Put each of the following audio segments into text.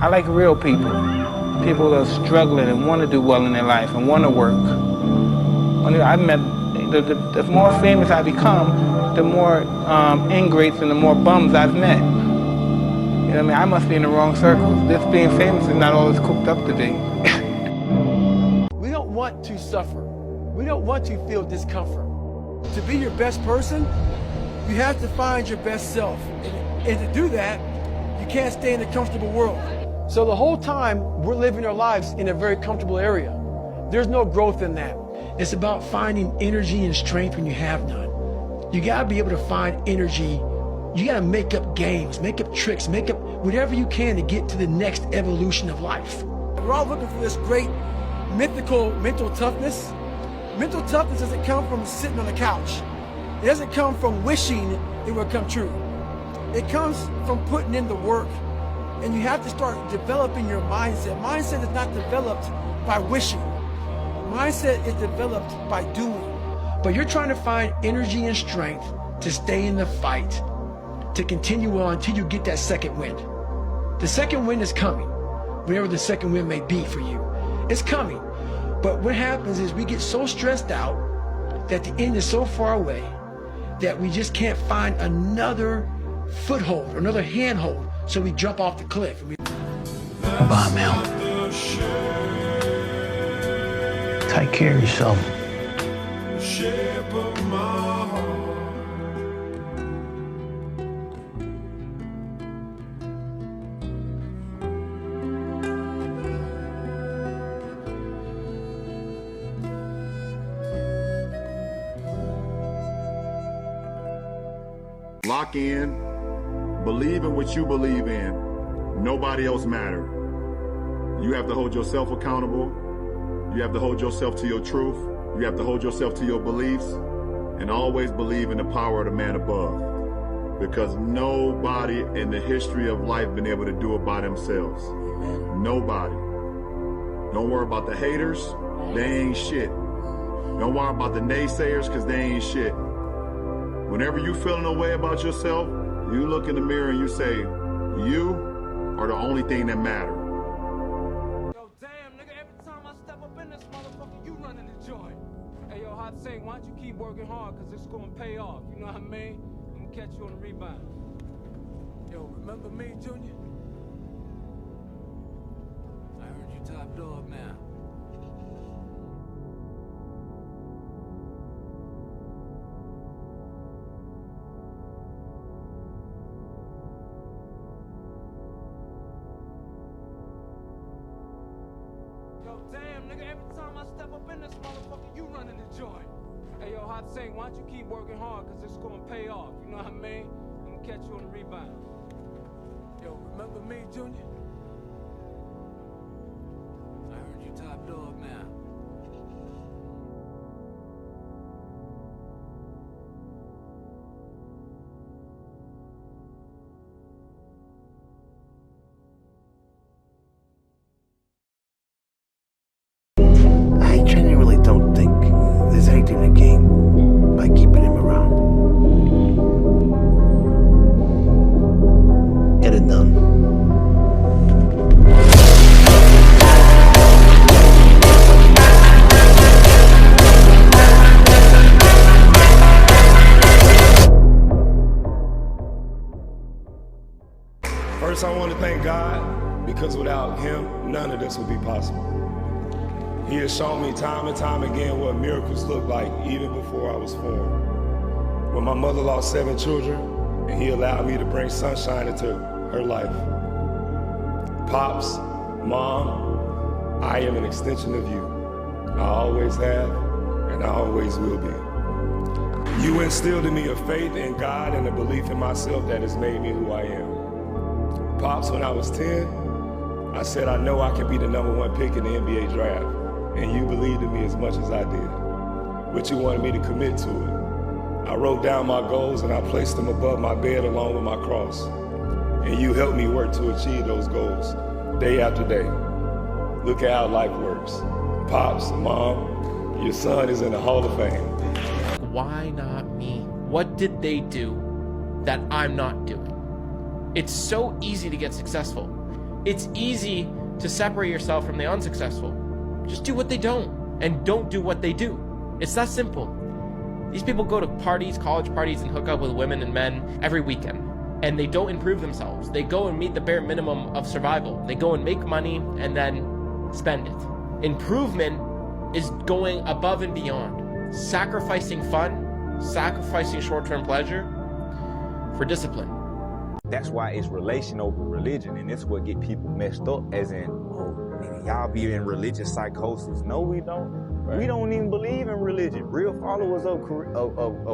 I like real people. People that are struggling and want to do well in their life and want to work. I've met, the more famous I become, the more ingrates and the more bums I've met. You know what I mean? I must be in the wrong circles. This being famous is not always cooked up to be. We don't want to suffer. We don't want to feel discomfort. To be your best person, you have to find your best self. And to do that, you can't stay in a comfortable world. So the whole time, we're living our lives in a very comfortable area. There's no growth in that. It's about finding energy and strength when you have none. You gotta be able to find energy. You gotta make up games, make up tricks, make up whatever you can to get to the next evolution of life. We're all looking for this great mythical mental toughness. Mental toughness doesn't come from sitting on the couch. It doesn't come from wishing it would come true. It comes from putting in the work. And you have to start developing your mindset. Mindset is not developed by wishing. Mindset is developed by doing. But you're trying to find energy and strength to stay in the fight, to continue on until you get that second wind. The second wind is coming, wherever the second wind may be for you. It's coming. But what happens is we get so stressed out that the end is so far away that we just can't find another foothold or another handhold. So we jump off the cliff. Bye, Mel. Take care of yourself. Lock in, believe in what you believe in. Nobody else matters. You have to hold yourself accountable. You have to hold yourself to your truth. You have to hold yourself to your beliefs, and always believe in the power of the man above. Because nobody in the history of life been able to do it by themselves. Nobody. Don't worry about the haters. They ain't shit. Don't worry about the naysayers, because they ain't shit. Whenever you feeling a way about yourself, you look in the mirror and you say, you are the only thing that matters. Yo, damn, nigga, every time I step up in this motherfucker, you running the joint. Hey, yo, Hot Saint, why don't you keep working hard, because it's going to pay off, you know what I mean? I'm going to catch you on the rebound. Yo, remember me, Junior? I heard you top dog now. Damn, nigga, every time I step up in this motherfucker, you running the joint. Hey, yo, Hot Saint, why don't you keep working hard, because it's going to pay off, you know what I mean? I'm going to catch you on the rebound. Yo, remember me, Junior? I heard you top dog now. I genuinely don't think there's anything to gain by keeping him around. Get it done. First, I want to thank God, because without him, none of this would be possible. He has shown me time and time again what miracles look like, even before I was formed. When my mother lost 7 children, and he allowed me to bring sunshine into her life. Pops, Mom, I am an extension of you. I always have, and I always will be. You instilled in me a faith in God and a belief in myself that has made me who I am. Pops, when I was 10, I said I know I can be the #1 pick in the NBA draft. And you believed in me as much as I did, but you wanted me to commit to it. I wrote down my goals and I placed them above my bed along with my cross. And you helped me work to achieve those goals day after day. Look at how life works. Pops, Mom, your son is in the Hall of Fame. Why not me? What did they do that I'm not doing? It's so easy to get successful. It's easy to separate yourself from the unsuccessful. Just do what they don't, and don't do what they do. It's that simple. These people go to parties, college parties, and hook up with women and men every weekend, and they don't improve themselves. They go and meet the bare minimum of survival. They go and make money and then spend it. Improvement is going above and beyond, sacrificing fun, sacrificing short-term pleasure for discipline. That's why it's relation over religion, and it's what get people messed up, as in, oh, nigga, y'all be in religious psychosis. No, we don't. Right. We don't even believe in religion. Real followers of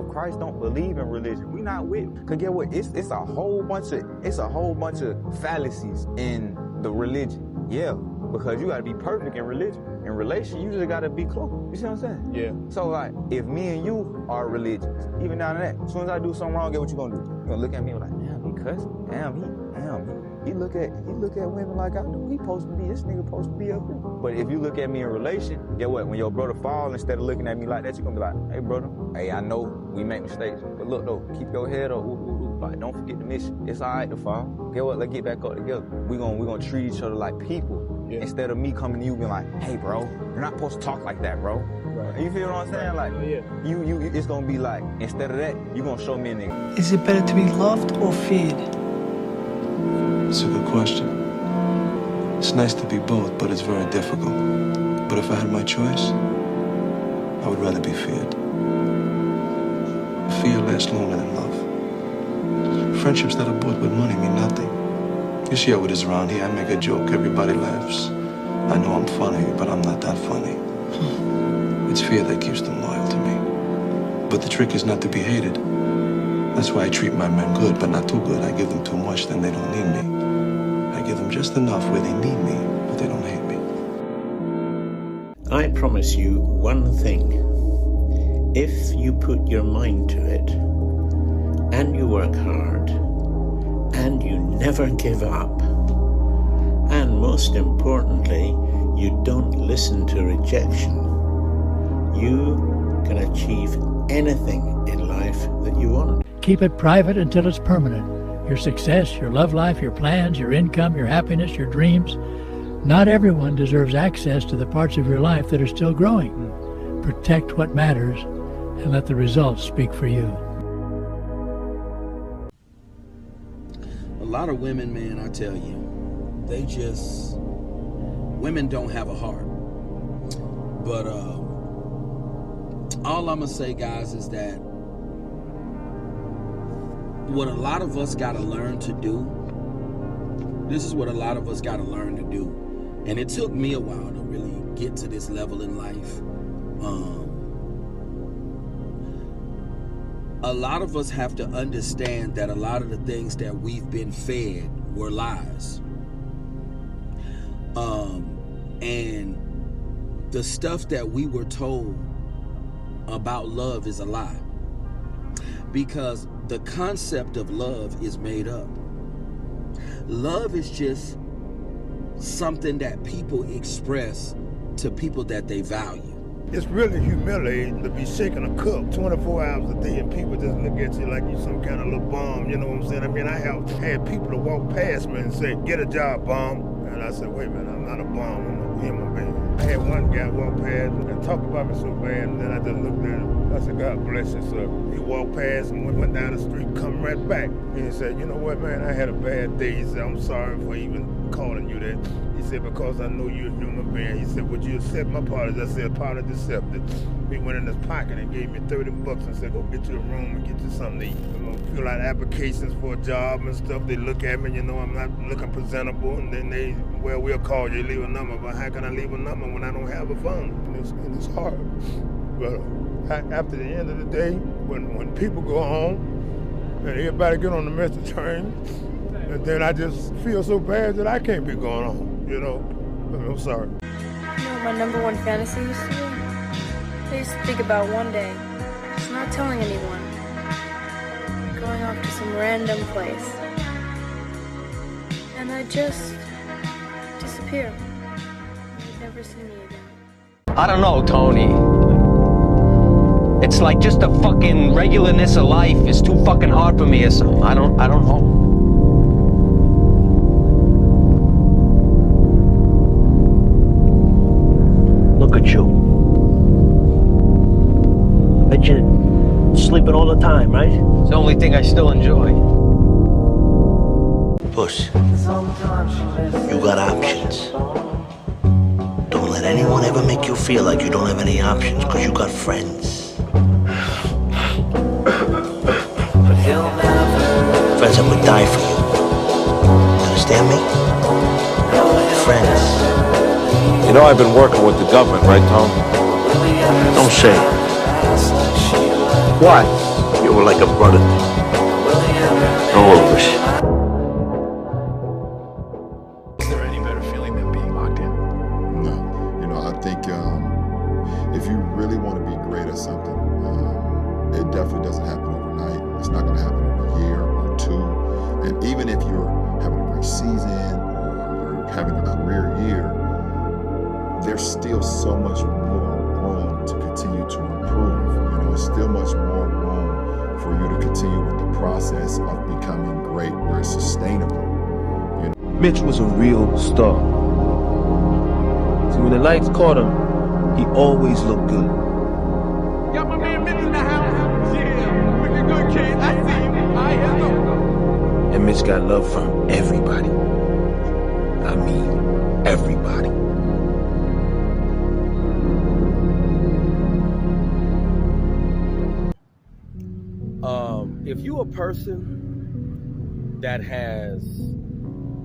Christ don't believe in religion. We not with. Cause get what? It's a whole bunch of fallacies in the religion. Yeah, because you gotta be perfect in religion. In relation, you just gotta be close. You see what I'm saying? Yeah. So like, if me and you are religious, even down to that, as soon as I do something wrong, get what you gonna do? You gonna look at me and be like, damn, he cussing. He look at women like I do. He supposed to be, this nigga supposed to be up here. But if you look at me in relation, get what? When your brother fall, instead of looking at me like that, you're gonna be like, hey brother, hey, I know we make mistakes, but look though, keep your head up, like don't forget the mission. It's all right to fall. Get what? Let's get back up together. We gonna treat each other like people. Yeah. Instead of me coming to you being like, hey bro, you're not supposed to talk like that, bro. Right. You feel what I'm saying? Like, you, it's gonna be like, instead of that, you gonna show me a nigga. Is it better to be loved or feared? It's a good question. It's nice to be both, but it's very difficult. But if I had my choice, I would rather be feared. Fear lasts longer than love. Friendships that are bought with money mean nothing. You see how it is around here. I make a joke, everybody laughs. I know I'm funny, but I'm not that funny. It's fear that keeps them loyal to me. But the trick is not to be hated. That's why I treat my men good, but not too good. I give them too much, then they don't need me. I give them just enough where they need me, but they don't hate me. I promise you one thing. If you put your mind to it, and you work hard, and you never give up, and most importantly, you don't listen to rejection, you can achieve anything in life that you want. Keep it private until it's permanent. Your success, your love life, your plans, your income, your happiness, your dreams. Not everyone deserves access to the parts of your life that are still growing. Protect what matters and let the results speak for you. A lot of women, man, I tell you, women don't have a heart. But all I'm gonna say, guys, is that what a lot of us gotta learn to do, this is what a lot of us gotta learn to do. And it took me a while to really get to this level in life. A lot of us have to understand that a lot of the things that we've been fed were lies. And the stuff that we were told about love is a lie. Because the concept of love is made up. Love is just something that people express to people that they value. It's really humiliating to be shaking a cup 24 hours a day and people just look at you like you're some kind of little bum, you know what I'm saying? I mean, I have had people to walk past me and say, get a job, bum. And I said, wait a minute, I'm not a bum, I'm a human being. I had one guy walk past and talk about me so bad, and then I just looked at him. I said, God bless you, sir. He walked past and went down the street, come right back. And he said, you know what, man, I had a bad day. He said, I'm sorry for even calling you that. He said, because I know you're a human being. He said, would you accept my apology? I said, apology accepted. He went in his pocket and gave me $30 and said, go get you a room and get you something to eat. Fill out applications for a job and stuff. They look at me, you know, I'm not looking presentable, and then they, well, we'll call you, leave a number. But how can I leave a number when I don't have a phone? And it's hard. But after the end of the day, when people go home and everybody get on the metro train, and then I just feel so bad that I can't be going home, you know. I'm sorry. You know what my number one fantasy used to be? I used to think about one day, just not telling anyone, going off to some random place, and I'd just disappear. You'd never see me again. I don't know, Tony. It's like just the fucking regularness of life is too fucking hard for me or something. I don't know. happen all the time, right? It's the only thing I still enjoy. Push. You got options. Don't let anyone ever make you feel like you don't have any options, because you got friends. Friends that would die for you. Understand me? Friends. You know I've been working with the government, right, Tom? Don't say it. Why? You were like a brother to me. All of us. Is there any better feeling than being locked in? No. You know, I think if you really want to be great at something, it definitely doesn't happen overnight. It's not going to happen in a year or two. And even if you're having a great season or you're having a career year, there's still so much more room to continue to improve. You know, there's still much more room for you to continue with the process of becoming great where it's sustainable. You know? Mitch was a real star. See, when the lights caught him, he always looked good. Got my man Mitch in the house. Yeah, looking good, kid. I see you. All right, let's go. And Mitch got love from everybody. I mean, everybody. If you're a person that has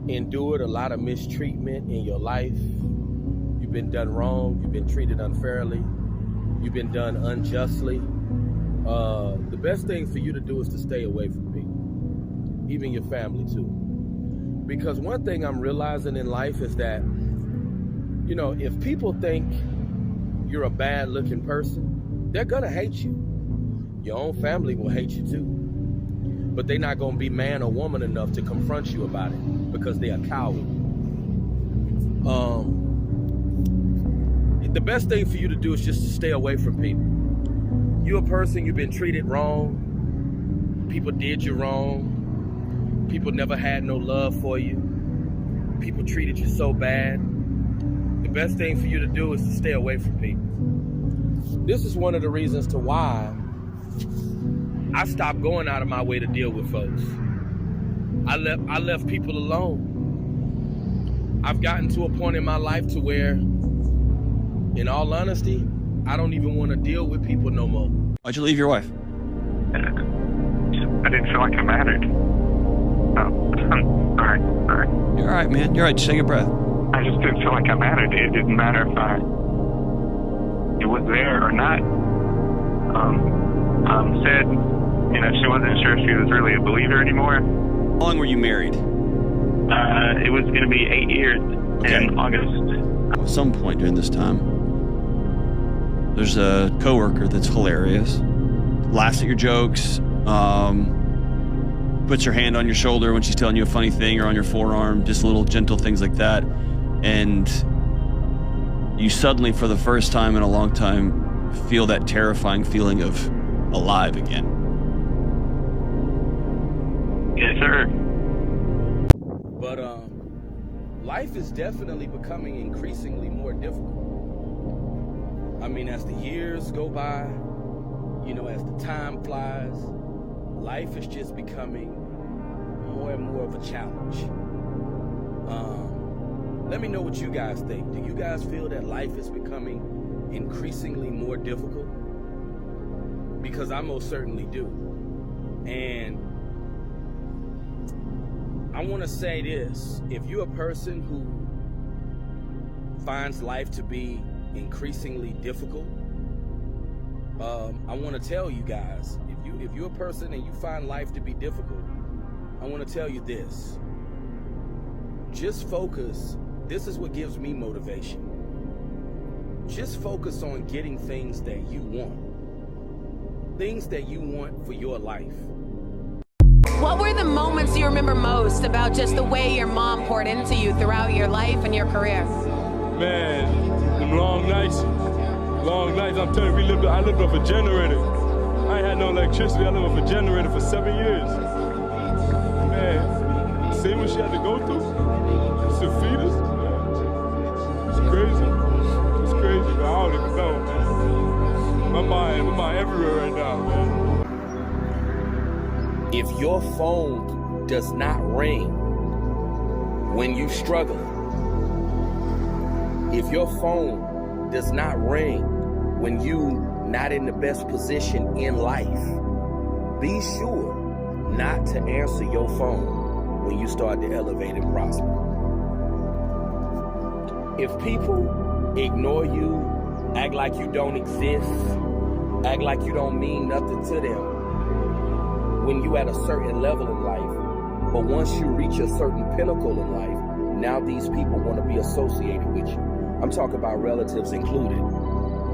endured a lot of mistreatment in your life, you've been done wrong, you've been treated unfairly, you've been done unjustly, the best thing for you to do is to stay away from people, even your family too. Because one thing I'm realizing in life is that, you know, if people think you're a bad looking person, they're gonna hate you. Your own family will hate you too. But they're not gonna be man or woman enough to confront you about it because they're a coward. The best thing for you to do is just to stay away from people. You're a person, you've been treated wrong. People did you wrong. People never had no love for you. People treated you so bad. The best thing for you to do is to stay away from people. This is one of the reasons to why I stopped going out of my way to deal with folks. I left people alone. I've gotten to a point in my life to where, in all honesty, I don't even want to deal with people no more. Why'd you leave your wife? I didn't feel like I mattered. All right. You're all right, man. You're all right. Just take a breath. I just didn't feel like I mattered. It didn't matter if it was there or not. Said, you know, she wasn't sure if she was really a believer anymore. How long were you married? It was going to be 8 years in August. At some point during this time, there's a coworker that's hilarious, laughs at your jokes, puts her hand on your shoulder when she's telling you a funny thing or on your forearm, just little gentle things like that. And you suddenly, for the first time in a long time, feel that terrifying feeling of alive again. Yes, sir. But life is definitely becoming increasingly more difficult. I mean, as the years go by, you know, as the time flies, life is just becoming more and more of a challenge. Let me know what you guys think. Do you guys feel that life is becoming increasingly more difficult? Because I most certainly do. And I want to say this. If you're a person who finds life to be increasingly difficult, I want to tell you guys, if you're a person and you find life to be difficult, I want to tell you this. Just focus. This is what gives me motivation. Just focus on getting things that you want. Things that you want for your life. What were the moments you remember most about just the way your mom poured into you throughout your life and your career? Man, them long nights. I'm telling you, I lived off a generator. I ain't had no electricity. I lived off a generator for 7 years. Man, see what she had to go through to feed us? It's crazy. It's crazy, but I don't even know, man. My mind everywhere right now, man. If your phone does not ring when you struggle, if your phone does not ring when you not in the best position in life, be sure not to answer your phone when you start to elevate and prosper. If people ignore you, act like you don't exist, act like you don't mean nothing to them when you at a certain level in life, but once you reach a certain pinnacle in life, now these people want to be associated with you. I'm talking about relatives included.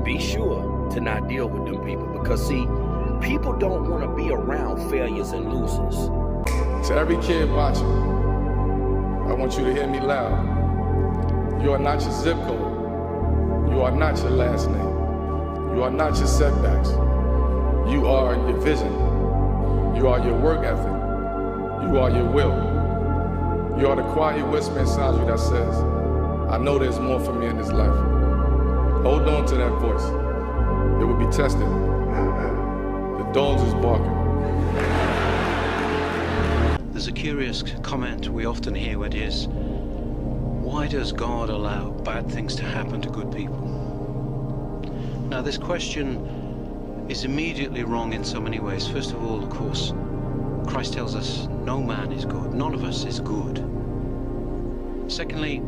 Be sure to not deal with them people, because see, people don't want to be around failures and losers. To every kid watching, I want you to hear me loud. You are not your zip code. You are not your last name. You are not your setbacks. You are your vision. You are your work ethic. You are your will. You are the quiet whisper inside you that says, I know there's more for me in this life. Hold on to that voice. It will be tested. The dogs is barking. There's a curious comment we often hear, it is, why does God allow bad things to happen to good people? Now, this question is immediately wrong in so many ways. First of all, of course, Christ tells us no man is good. None of us is good. Secondly,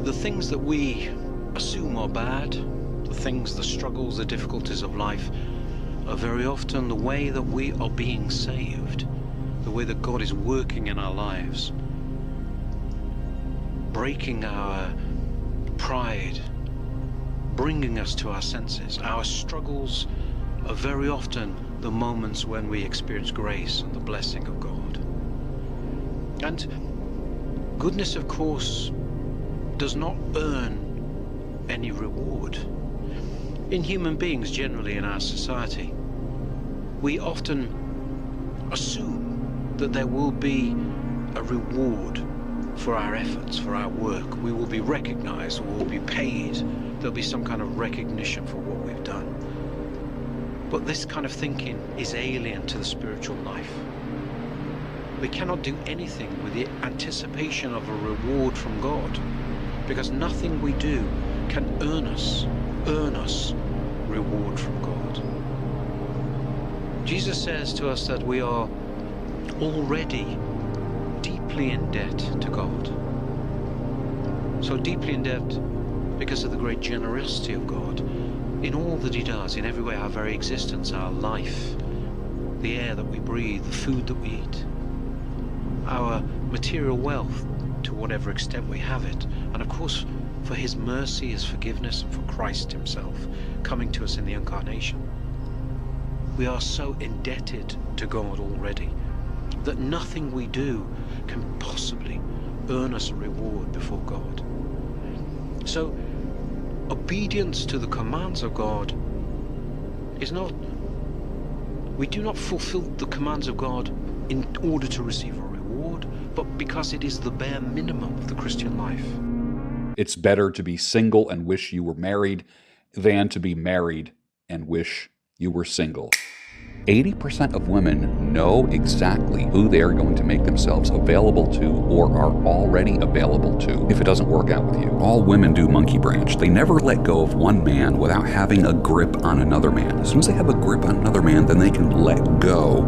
the things that we assume are bad, the things, the struggles, the difficulties of life, are very often the way that we are being saved, the way that God is working in our lives, breaking our pride, bringing us to our senses. Our struggles are very often the moments when we experience grace and the blessing of God. And goodness, of course, does not earn any reward. In human beings, generally in our society, we often assume that there will be a reward for our efforts, for our work. We will be recognized, we will be paid. There'll be some kind of recognition for what we've done. But this kind of thinking is alien to the spiritual life. We cannot do anything with the anticipation of a reward from God, because nothing we do can earn us reward from God. Jesus says to us that we are already deeply in debt to God. So deeply in debt because of the great generosity of God in all that he does, in every way, our very existence, our life, the air that we breathe, the food that we eat, our material wealth to whatever extent we have it, and of course for his mercy, his forgiveness, and for Christ himself coming to us in the incarnation. We are so indebted to God already that nothing we do can possibly earn us a reward before God. So obedience to the commands of God is not, we do not fulfill the commands of God in order to receive a reward, but because it is the bare minimum of the Christian life. It's better to be single and wish you were married than to be married and wish you were single. 80% of women know exactly who they are going to make themselves available to or are already available to if it doesn't work out with you. All women do monkey branch. They never let go of one man without having a grip on another man. As soon as they have a grip on another man, then they can let go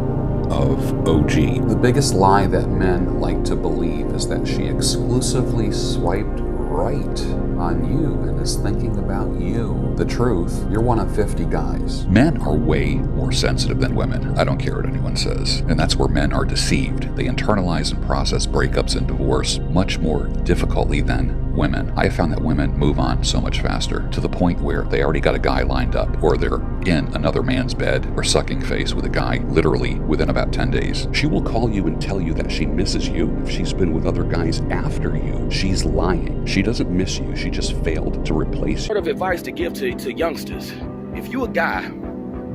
of OG. The biggest lie that men like to believe is that she exclusively swiped right on you and is thinking about you. The truth, you're one of 50 guys. Men are way more sensitive than women. I don't care what anyone says. And that's where men are deceived. They internalize and process breakups and divorce much more difficultly than women. I have found that women move on so much faster, to the point where they already got a guy lined up, or they're in another man's bed, or sucking face with a guy literally within about 10 days. She will call you and tell you that she misses you if she's been with other guys after you. She's lying. She doesn't miss you. She just failed to replace you. Sort of advice to give to youngsters. If you a guy,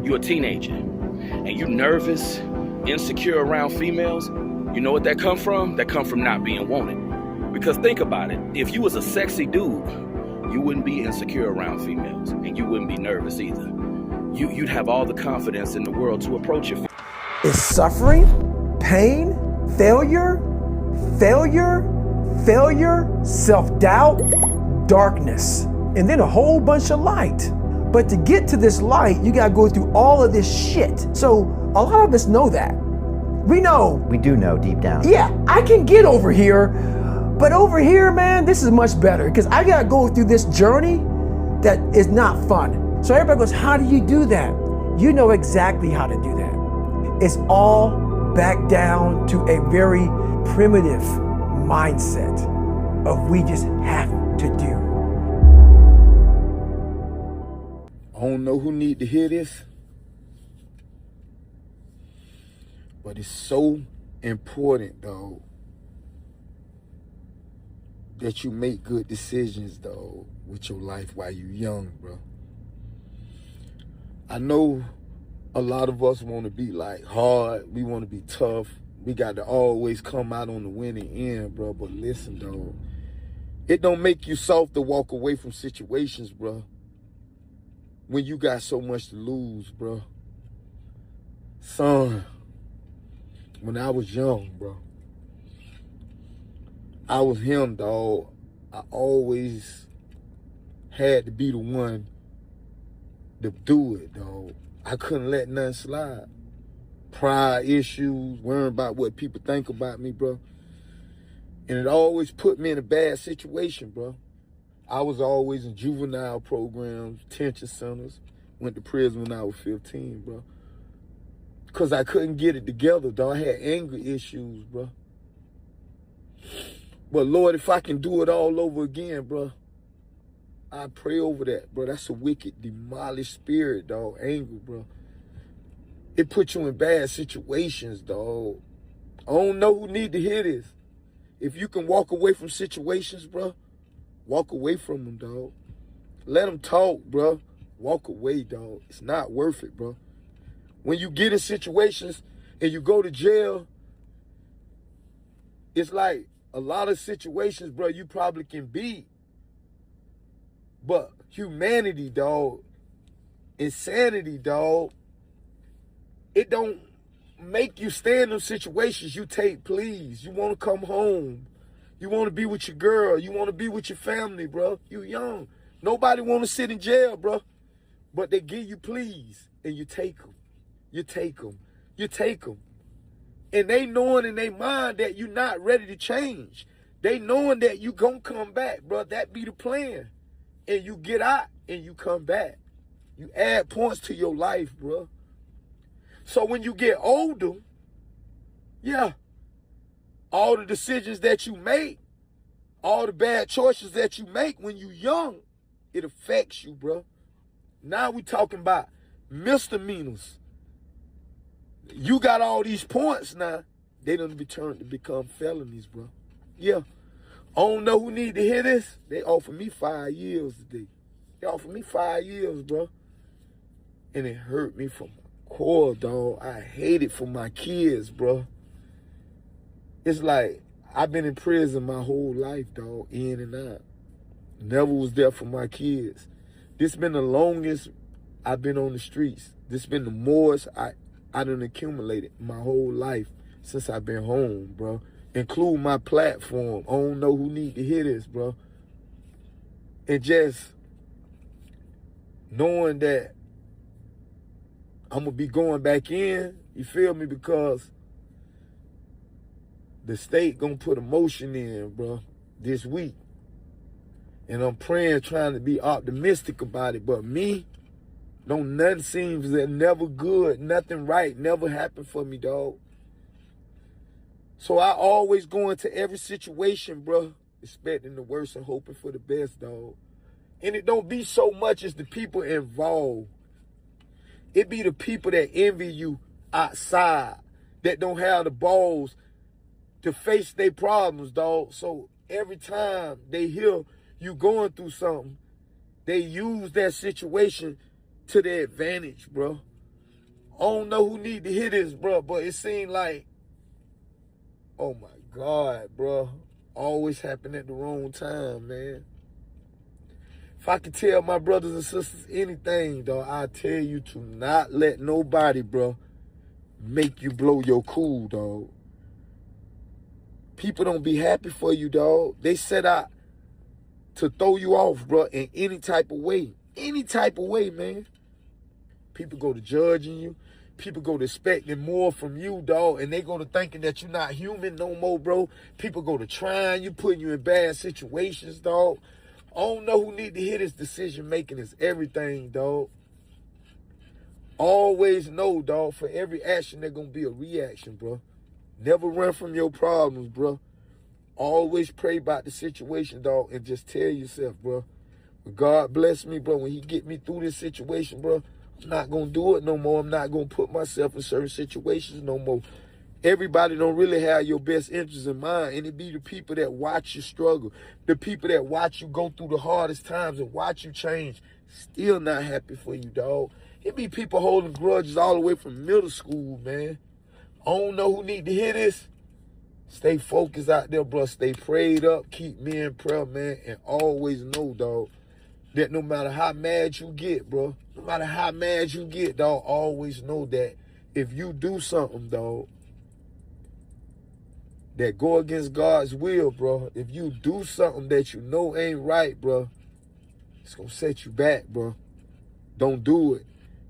you a teenager, and you nervous, insecure around females, you know what that come from? That come from not being wanted. Because think about it, if you was a sexy dude, you wouldn't be insecure around females, and you wouldn't be nervous either. You'd have all the confidence in the world to approach your. Is suffering pain, failure, self-doubt, darkness, and then a whole bunch of light. But to get to this light, you gotta go through all of this shit. So a lot of us know that. We know. We do know deep down. Yeah, I can get over here, but over here, man, this is much better because I gotta go through this journey that is not fun. So everybody goes, how do you do that? You know exactly how to do that. It's all back down to a very primitive mindset of we just have to do. I don't know who need to hear this, but it's so important, dog, that you make good decisions, dog, with your life while you young, bro. I know a lot of us want to be like hard, we want to be tough, we got to always come out on the winning end, bro, but listen, dog, it don't make you soft to walk away from situations, bro, when you got so much to lose, bro. Son, when I was young, bro, I was him, dog. I always had to be the one to do it, dog. I couldn't let nothing slide. Pride issues, worrying about what people think about me, bro. And it always put me in a bad situation, bro. I was always in juvenile programs, detention centers, went to prison when I was 15, bro. Because I couldn't get it together, dog. I had anger issues, bro. But Lord, if I can do it all over again, bro, I pray over that, bro. That's a wicked, demolished spirit, dog. Anger, bro. It puts you in bad situations, dog. I don't know who need to hear this. If you can walk away from situations, bro, walk away from them, dog. Let them talk, bro. Walk away, dog. It's not worth it, bro. When you get in situations and you go to jail, it's like a lot of situations, bro, you probably can beat. But humanity, dog, insanity, dog, it don't make you stay in those situations. You take pleas. You want to come home. You want to be with your girl. You want to be with your family, bro. You young. Nobody want to sit in jail, bro. But they give you pleas, and you take them. You take them. You take them. And they knowing in their mind that you're not ready to change. They knowing that you gonna come back, bro. That be the plan. And you get out and you come back. You add points to your life, bro. So when you get older, yeah, all the decisions that you make, all the bad choices that you make when you young, it affects you, bro. Now we talking about misdemeanors. You got all these points now. They done be turned to become felonies, bro. Yeah. I don't know who need to hear this. They offer me 5 years today. They offer me 5 years, bro. And it hurt me from my core, dog. I hate it for my kids, bro. It's like I've been in prison my whole life, dog, in and out. Never was there for my kids. This been the longest I've been on the streets. This been the most I done accumulated my whole life since I've been home, bro. Include my platform. I don't know who need to hear this, bro. And just knowing that I'm going to be going back in, you feel me, because the state going to put a motion in, bro, this week. And I'm praying, trying to be optimistic about it. But me, nothing seems that never good, nothing right, never happened for me, dog. So I always go into every situation, bro, expecting the worst and hoping for the best, dog. And it don't be so much as the people involved. It be the people that envy you outside, that don't have the balls to face their problems, dog. So every time they hear you going through something, they use that situation to their advantage, bro. I don't know who need to hear this, bro, but it seemed like, oh my God, bro, always happen at the wrong time, man. If I could tell my brothers and sisters anything, dog, I tell you to not let nobody, bro, make you blow your cool, dog. People don't be happy for you, dog. They set out to throw you off, bro, in any type of way. Any type of way, man. People go to judging you. People go to expecting more from you, dog, and they go to thinking that you're not human no more, bro. People go to trying you, putting you in bad situations, dog. I don't know who need to hear this. Decision making is everything, dog. Always know, dog, for every action, there's going to be a reaction, bro. Never run from your problems, bro. Always pray about the situation, dog, and just tell yourself, bro, when God bless me, bro, when he get me through this situation, bro, I'm not going to do it no more. I'm not going to put myself in certain situations no more. Everybody don't really have your best interests in mind, and it be the people that watch you struggle, the people that watch you go through the hardest times and watch you change, still not happy for you, dog. It be people holding grudges all the way from middle school, man. I don't know who need to hear this. Stay focused out there, bro. Stay prayed up. Keep me in prayer, man, and always know, dog, that no matter how mad you get, bro, no matter how mad you get, dog, always know that if you do something, dog, that go against God's will, bro, if you do something that you know ain't right, bro, it's going to set you back, bro. Don't do it.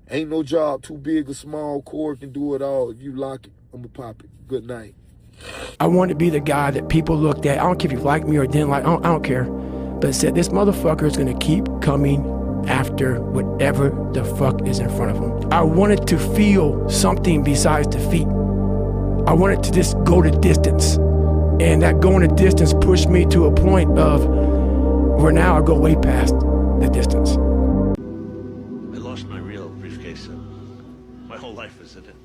Ain't no job too big or small. Cord can do it all. If you lock it, I'm going to pop it. Good night. I wanted to be the guy that people looked at. I don't care if you like me or didn't like, I don't care. But said, this motherfucker is going to keep coming after whatever the fuck is in front of him. I wanted to feel something besides defeat. I wanted to just go the distance. And that going the distance pushed me to a point of where now I go way past the distance. I lost my real briefcase. My whole life was in it.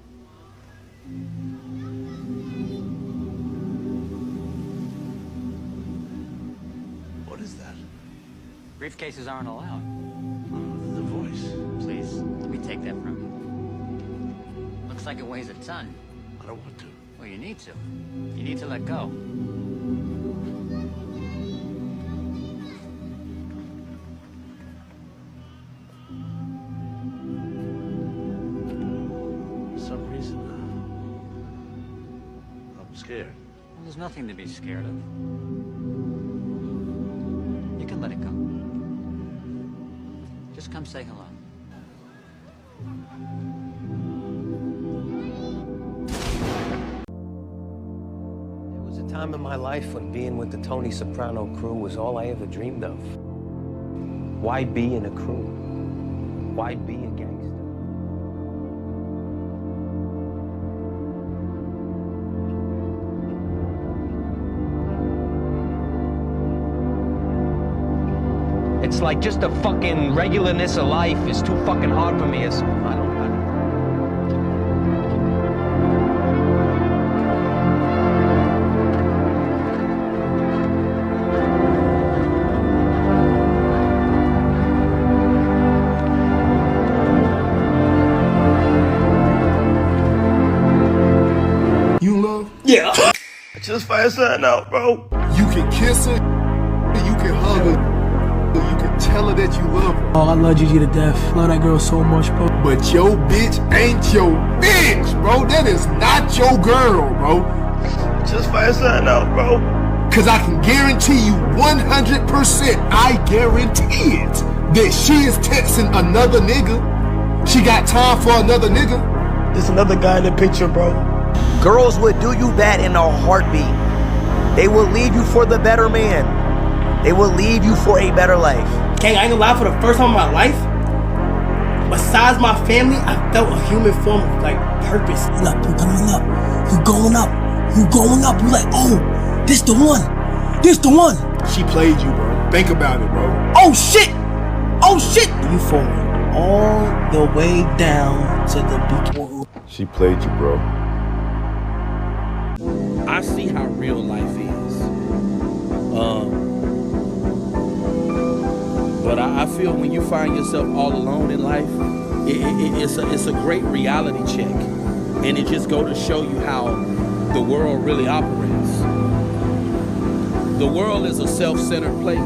What is that? Briefcases aren't allowed. The voice. Please, let me take that from you. Looks like it weighs a ton. I don't want to. Well, you need to. You need to let go. For some reason, I'm scared. Well, there's nothing to be scared of. You can let it go. Just come say hello. There was a time in my life when being with the Tony Soprano crew was all I ever dreamed of. Why be in a crew? Why be a gangster? It's like just the fucking regularness of life is too fucking hard for me. You love? Yeah. Just find something out, bro. You can kiss her, you can hug her, you can tell her that you love her. Oh, I love Gigi to death. Love that girl so much, bro. But your bitch ain't your bitch, bro. That is not your girl, bro. Just find something out, bro. Cause I can guarantee you 100%, I guarantee it, that she is texting another nigga. She got time for another nigga. There's another guy in the picture, bro. Girls would do you that in a heartbeat. They will leave you for the better man. They will leave you for a better life. Gang, I ain't gonna lie, for the first time in my life, besides my family, I felt a human form of like purpose. Look, you coming up. You going up. You going up. You like, oh, this the one. This the one. She played you, bro. Think about it, bro. Oh shit. Oh shit. You falling all the way down to the beach. She played you, bro. I see how real life is. But I feel when you find yourself all alone in life, it's a great reality check. And it just goes to show you how the world really operates. The world is a self-centered place.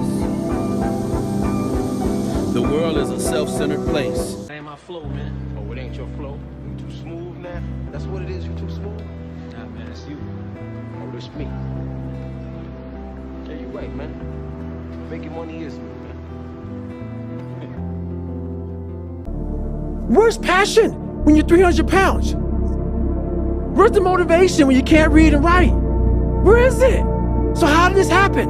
The world is a self-centered place. That ain't my flow, man. Oh, it ain't your flow? You too smooth now? That's what it is, you too smooth? Nah, man, it's you. Oh, it's me. you're right, man. Making money is man. Where's passion when you're 300 pounds? Where's the motivation when you can't read and write? Where is it? So how did this happen?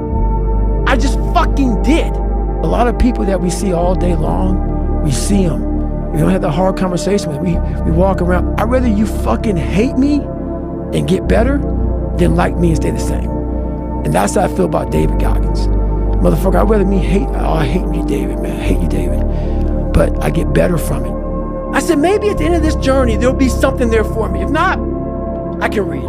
I just fucking did. A lot of people that we see all day long, we see them. We don't have the hard conversation with them. We walk around. I'd rather you fucking hate me and get better than like me and stay the same. And that's how I feel about David Goggins. Motherfucker, I'd rather me hate, oh, I hate you, David, man. I hate you, David. But I get better from it. I said, maybe at the end of this journey, there'll be something there for me. If not, I can read.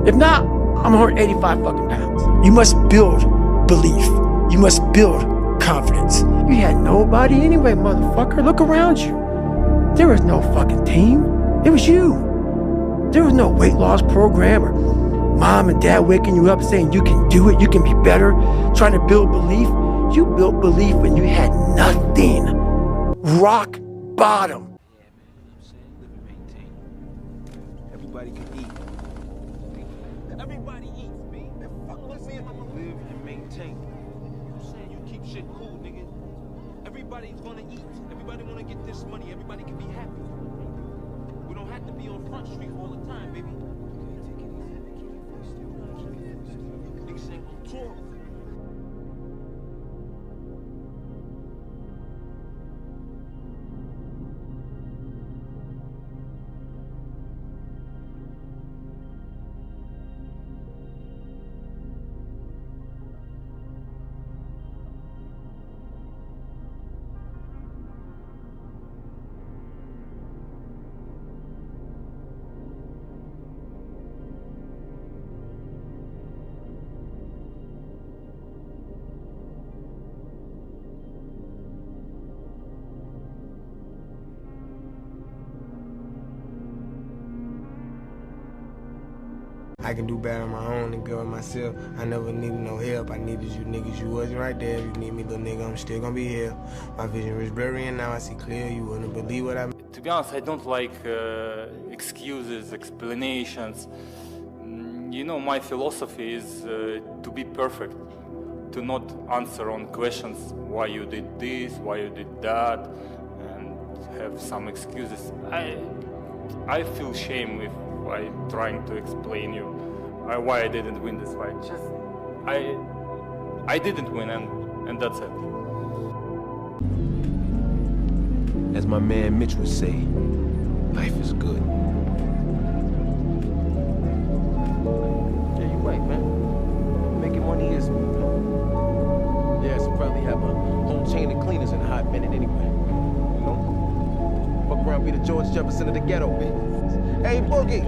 If not, I'm 185 fucking pounds. You must build belief. You must build confidence. You had nobody anyway, motherfucker. Look around you. There was no fucking team. It was you. There was no weight loss program or mom and dad waking you up saying you can do it, you can be better, trying to build belief. You built belief when you had nothing. Rock bottom. Everybody can eat. Everybody eats, man. Fuck me and I'ma live and maintain. I'm saying you keep shit cool, nigga. Everybody's gonna eat. Everybody wanna get this money. Everybody can be happy. We don't have to be on Front Street all the time, baby. Niggas ain't on tour. I can do better on my own and govern myself. I never needed no help. I needed you niggas. You wasn't right there. If you need me, little nigga, I'm still gonna be here. My vision is blurry and now I see clear. You wouldn't believe what I mean. To be honest, I don't like excuses, explanations. You know, my philosophy is to be perfect, to not answer on questions why you did this, why you did that, and have some excuses. I feel shame if I'm trying to explain you why I didn't win this fight. Just I didn't win, and that's it. As my man Mitch would say, life is good. Yeah, you're right, man. Making money is. Yeah, so probably have a whole chain of cleaners in a hot minute anyway. You know? Fuck around, be the George Jefferson of the ghetto, bitch. Hey, Boogie.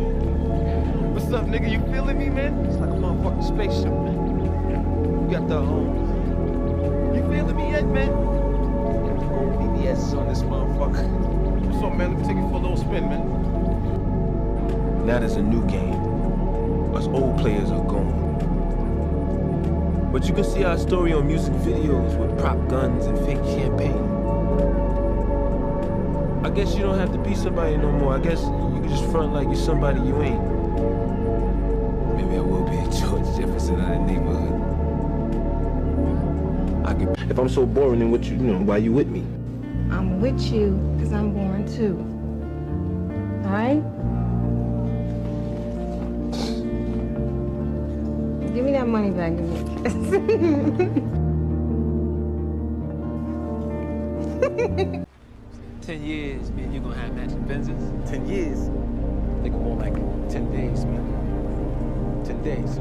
What's up, nigga? You feeling me, man? It's like a motherfucking spaceship, man. You got the you feeling me yet, man? BBS is on this motherfucker. What's up, man? Let me take you for a little spin, man. Now there's a new game. Us old players are gone. But you can see our story on music videos with prop guns and fake champagne. I guess you don't have to be somebody no more. I guess you can just front like you're somebody you ain't. Maybe I will be a George Jefferson out of the neighborhood. If I'm so boring, then what you know? Why you with me? I'm with you because I'm born too. All right? Give me that money back to me. 10 years, man, you gonna have matching Benzes? 10 years? Nigga, more like 10 days, man. 10 days.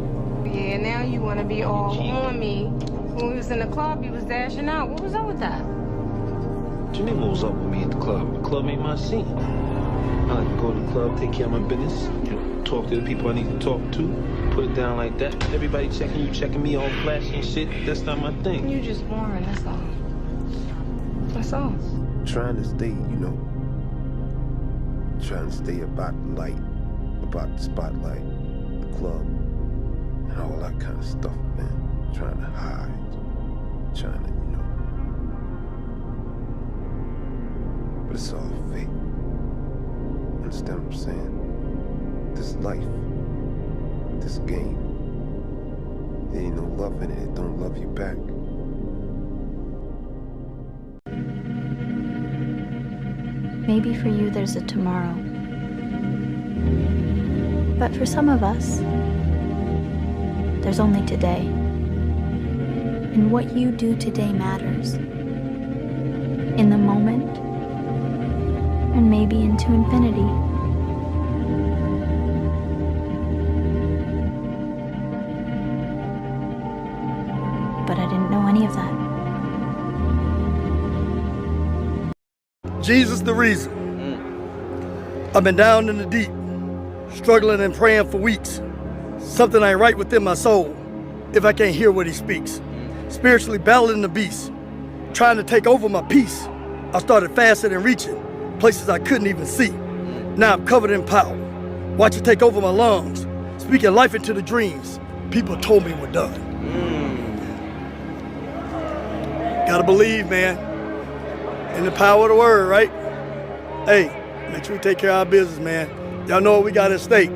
Yeah, now you want to be all on me. When we was in the club, you was dashing out. What was up with that? What you mean what was up with me at the club? The club ain't my scene. I like to go to the club, take care of my business, you know, talk to the people I need to talk to, put it down like that. Everybody checking you, checking me, all flashy and shit. That's not my thing. You just boring, that's all. That's all. Trying to stay, you know, trying to stay about the light, about the spotlight, the club, and all that kind of stuff, man. Trying to hide, trying to, you know. But it's all fake. Understand what I'm saying? This life, this game, there ain't no love in it. It don't love you back. Maybe for you there's a tomorrow. But for some of us, there's only today. And what you do today matters. In the moment, and maybe into infinity. But I didn't know any of that. Jesus the reason. I've been down in the deep, struggling and praying for weeks. Something ain't right within my soul if I can't hear what he speaks. Spiritually battling the beast, trying to take over my peace. I started fasting and reaching, places I couldn't even see. Now I'm covered in power. Watch it take over my lungs, speaking life into the dreams people told me were done. Gotta believe, man, in the power of the word, right? Hey, make sure we take care of our business, man. Y'all know what we got at stake.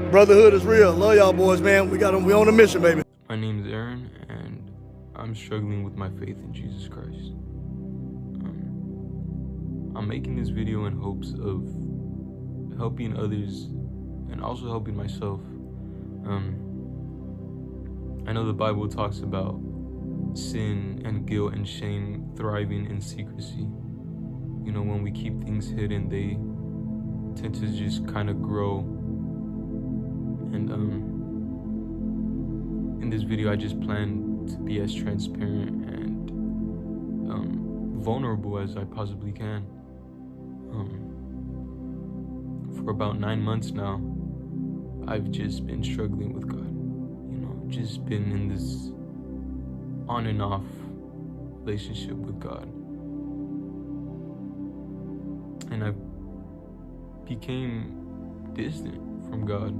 Brotherhood is real. Love y'all boys, man. We on a mission, baby. My name is Aaron, and I'm struggling with my faith in Jesus Christ. I'm making this video in hopes of helping others and also helping myself. I know the Bible talks about sin and guilt and shame thriving in secrecy. You know, when we keep things hidden, they tend to just kind of grow. And in this video, I just plan to be as transparent and vulnerable as I possibly can. For about 9 months now, I've just been struggling with God. You know, just been in this on and off relationship with God. And I became distant from God.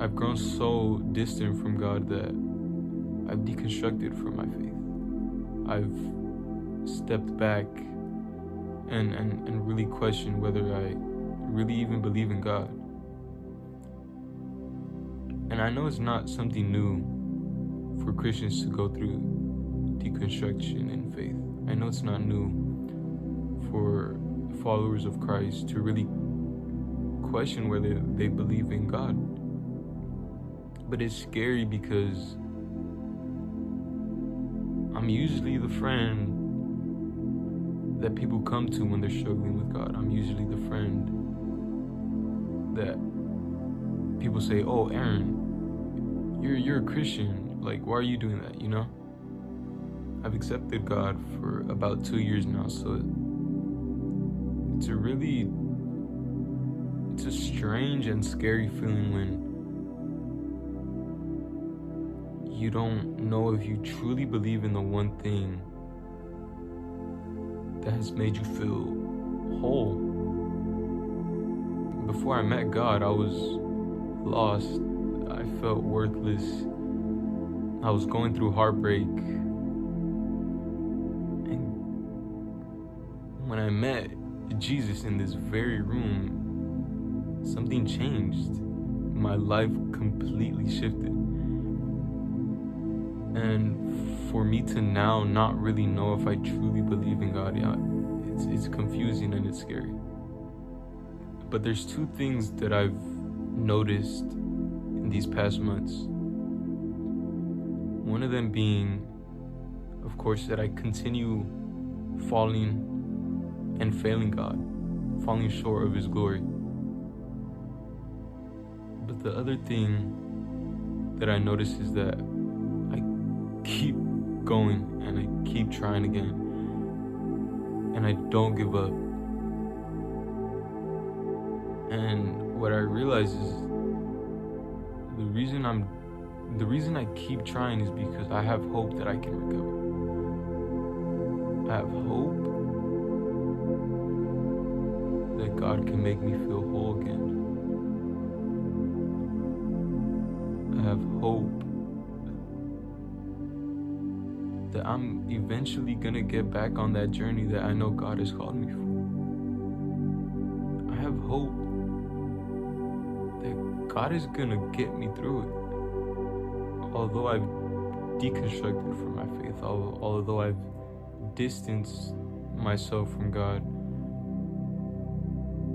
I've grown so distant from God that I've deconstructed from my faith. I've stepped back and really questioned whether I really even believe in God. And I know it's not something new for Christians to go through deconstruction in faith. I know it's not new for followers of Christ to really question whether they believe in God. But it's scary because I'm usually the friend that people come to when they're struggling with God. I'm usually the friend that people say, "Oh, Aaron, you're a Christian. Like, why are you doing that?" You know? I've accepted God for about 2 years now, so it's a strange and scary feeling when you don't know if you truly believe in the one thing that has made you feel whole. Before I met God, I was lost. I felt worthless. I was going through heartbreak. And when I met Jesus in this very room, something changed. My life completely shifted. And for me to now not really know if I truly believe in God, yeah, it's confusing and it's scary. But there's two things that I've noticed in these past months. One of them being, of course, that I continue falling and failing God, falling short of His glory. But the other thing that I notice is that I keep going and I keep trying again, and I don't give up. And what I realize is the reason I keep trying is because I have hope that I can recover. I have hope that God can make me feel whole again. I have hope that I'm eventually gonna get back on that journey that I know God has called me for. I have hope that God is gonna get me through it. although I've deconstructed from my faith, although I've distanced myself from God,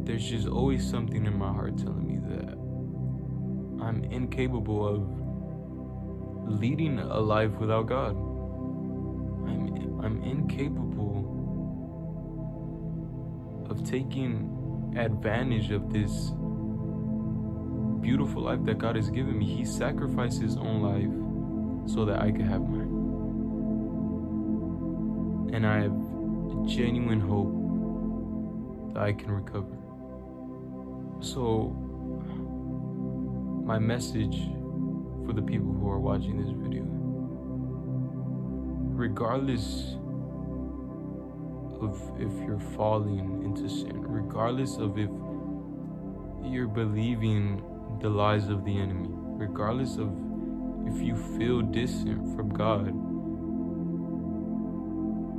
there's just always something in my heart telling me that I'm incapable of leading a life without God. I'm incapable of taking advantage of this beautiful life that God has given me. He sacrificed his own life so that I could have mine. And I have genuine hope that I can recover. So, my message for the people who are watching this video, regardless of if you're falling into sin, regardless of if you're believing the lies of the enemy, regardless of if you feel distant from God,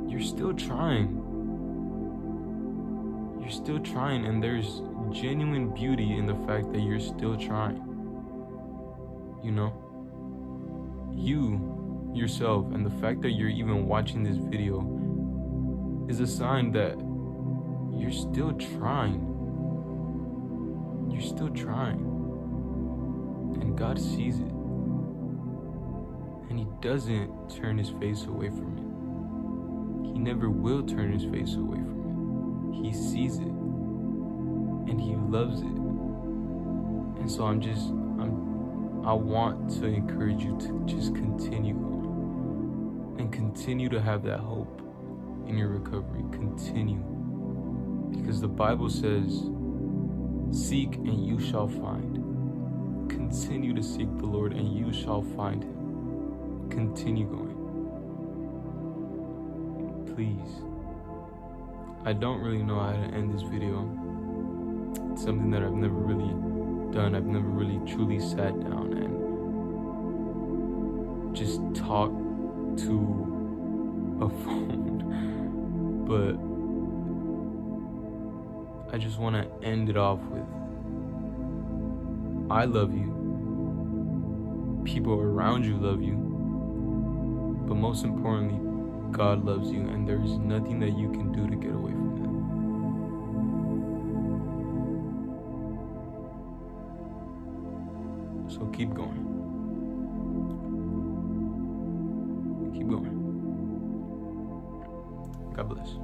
you're still trying. You're still trying, and there's genuine beauty in the fact that you're still trying. You know? You, yourself, and the fact that you're even watching this video is a sign that you're still trying. You're still trying. And God sees it. And he doesn't turn his face away from it. He never will turn his face away from it. He sees it. And he loves it. And so I want to encourage you to just continue going. And continue to have that hope in your recovery. Continue. Because the Bible says, seek and you shall find. Continue to seek the Lord and you shall find him. Continue going. Please. I don't really know how to end this video. It's something that I've never really done. I've never really truly sat down and just talked to a phone. But I just want to end it off with, I love you. People around you love you. But most importantly, God loves you, and there is nothing that you can do to get away from that. So keep going. Keep going. God bless.